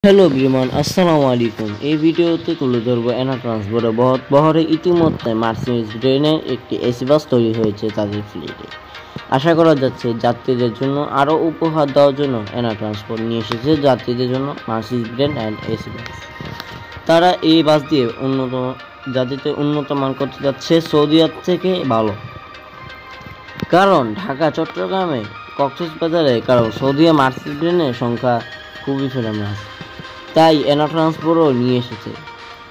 Hello everyone, আসসালামু আলাইকুম। এই ভিডিওতে তুলে ধরবো এনা ট্রান্সপোর্টে বহরে ইতিমধ্যে মার্সিডিজ ব্রেনের একটি এসি বাস তৈরি হয়েছে তাদের ফ্লিটে। আশা করা যাচ্ছে যাত্রীদের জন্য আরও উপহার দেওয়ার জন্য এনা ট্রান্সপোর্ট নিয়ে এসেছে যাত্রীদের জন্য Mercedes brain and AC bus. তারা এই বাস দিয়ে উন্নত মান করতে যাচ্ছে সৌদি আরব থেকে ভালো, কারণ ঢাকা চট্টগ্রামে কক্সবাজারে সৌদি মার্সিডিজ ব্রেনের সংখ্যা খুবই ফেমাস। তাই এনা ট্রান্সপোর্টও নিয়ে এসেছে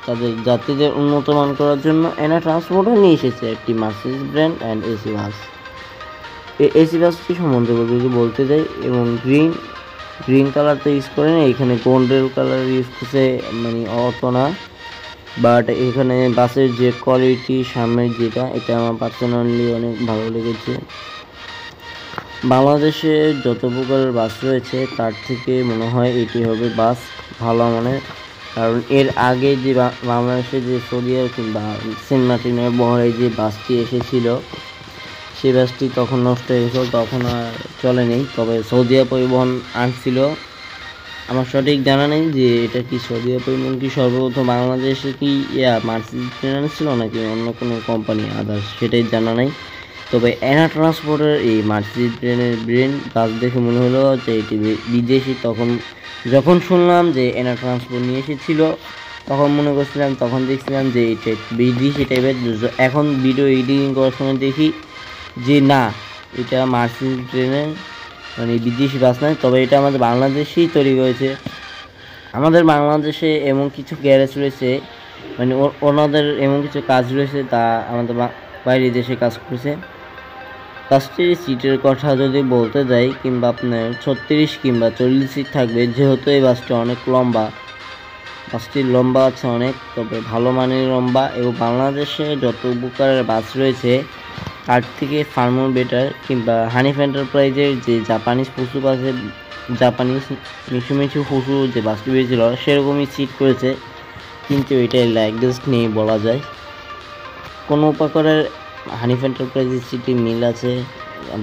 তাদের যাত্রীদের উন্নত মান করার জন্য। এনা ট্রান্সপোর্টও নিয়ে এসেছে একটি Mercedes brand and AC bus. এই এসি বাসটি সম্বন্ধে যদি বলতে যাই, এবং গ্রিন কালার তো ইউজ করে না, এখানে গোল্ডেন কালার ইউজ করছে, মানে অত না, বাট এখানে বাসের যে কোয়ালিটি সামনের যেটা, এটা আমার পার্সোনালি অনেক ভালো লেগেছে। বাংলাদেশে যত প্রকারের বাস রয়েছে তার থেকে মনে হয় এটি হবে বাস ভালো মানের, কারণ এর আগে যে বাংলাদেশে যে সৌদি আরব কিংবা সেন্ট মার্টিনের বহরে যে বাসটি এসেছিল, সেই বাসটি তখন নষ্ট হয়ে গেছিল, তখন আর চলে নেই। তবে সৌদি আরব পরিবহন আনছিল, আমার সঠিক জানা নেই যে এটা কি সৌদি আরব পরিবহন কি সর্বপ্রথম বাংলাদেশে কি মার্সিডিজ ট্রেন আনছিল নাকি অন্য কোনো কোম্পানি আদার্স, সেটাই জানা নেই। তবে এনা ট্রান্সপোর্টের এই মার্সিডিজ ব্রেন বাস দেখে মনে হলো যে এটি বিদেশি। যখন শুনলাম যে এনা ট্রান্সপোর্ট নিয়ে এসেছিল, তখন দেখছিলাম যে এটা বিদেশি টাইপের। এখন ভিডিও এডিটিং করার সময় দেখি যে না, এটা মার্সিডিজ ট্রেনের মানে বিদেশি বাস নয়, তবে এটা আমাদের বাংলাদেশেই তৈরি হয়েছে। আমাদের বাংলাদেশে এমন কিছু গ্যারেজ রয়েছে, মানে ওনাদের এমন কিছু কাজ রয়েছে তা আমাদের বাইরের দেশে কাজ করেছে। বাসটির সিটের কথা যদি বলতে যাই, কিংবা আপনার 36 কিংবা 40 সিট থাকবে, যেহেতু এই বাসটি অনেক লম্বা, বাসটির লম্বা আছে অনেক, তবে ভালো মানের লম্বা। এবং বাংলাদেশে যত প্রকারের বাস রয়েছে তার থেকে ফার্মোর বেটার, কিংবা হানিফ এন্টারপ্রাইজের যে জাপানিজ পশু বাসের জাপানিজ মিশু পশু যে বাসটি বেরিয়েছিল সেরকমই সিট করেছে, কিন্তু এটা ল্যাগেস্ট নেই বলা যায়। কোনো প্রকারের হানিফ এন্টারপ্রাইজের সিটে মিল আছে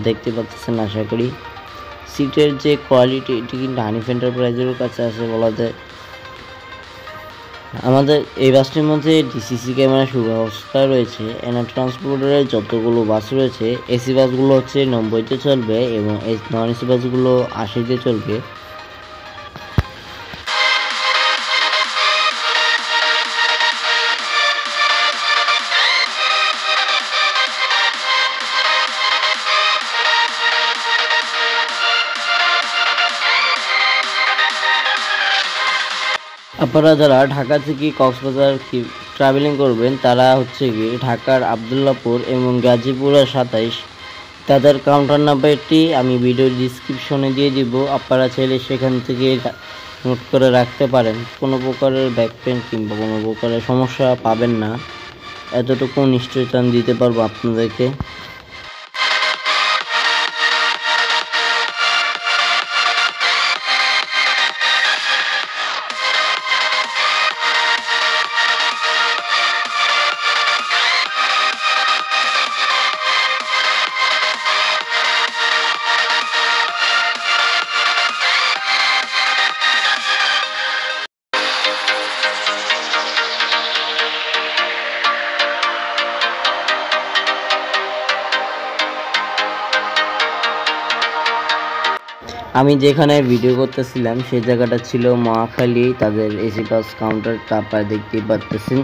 দেখতে পাচ্ছেন আশা করি। সিটের যে কোয়ালিটি এটি কিন্তু হানিফ এন্টারপ্রাইজের কাছে আছে বলা যায়। আমাদের এই বাসটির মধ্যে ডিসিসি ক্যামেরা সুব্যবস্থা রয়েছে। এনা ট্রান্সপোর্টের যতগুলো বাস রয়েছে, এসি বাসগুলো হচ্ছে 90-তে চলবে এবং নন এসি বাসগুলো 80-তে চলবে। আপনারা যারা ঢাকা থেকে কক্সবাজার ট্রাভেলিং করবেন, তারা হচ্ছে কি ঢাকার আবদুল্লাপুর এবং গাজীপুরের 27, তাদের কাউন্টার নাম্বারটি আমি ভিডিও ডিসক্রিপশনে দিয়ে দিব। আপনারা চাইলে সেখান থেকে নোট করে রাখতে পারেন। কোনো প্রকারের ব্যাক পেন কিংবা কোনো প্রকারের সমস্যা পাবেন না, এতটুকু নিশ্চয়তা দিতে পারবো আপনাদেরকে। আমি যেখানে ভিডিও করতেছিলাম সেই জায়গাটা ছিল মহাখালী, তাদের এসি বাস কাউন্টার। আপনারা দেখতেই পাচ্ছেন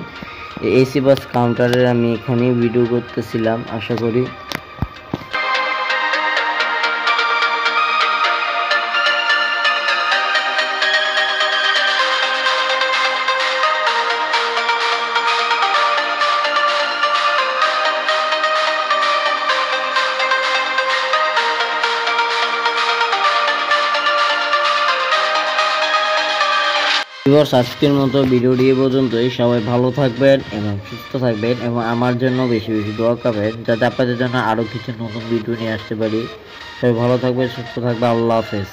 এসি বাস কাউন্টারের আমি এখানে ভিডিও করতেছিলাম। আশা করি আজকের মতো ভিডিওটি এ পর্যন্তই। সবাই ভালো থাকবেন এবং সুস্থ থাকবেন, এবং আমার জন্য বেশি বেশি দোয়া করবেন যাতে আপনাদের জন্য আরও কিছু নতুন ভিডিও নিয়ে আসতে পারি। সবাই ভালো থাকবেন, সুস্থ থাকবেন। আল্লাহ হাফেজ।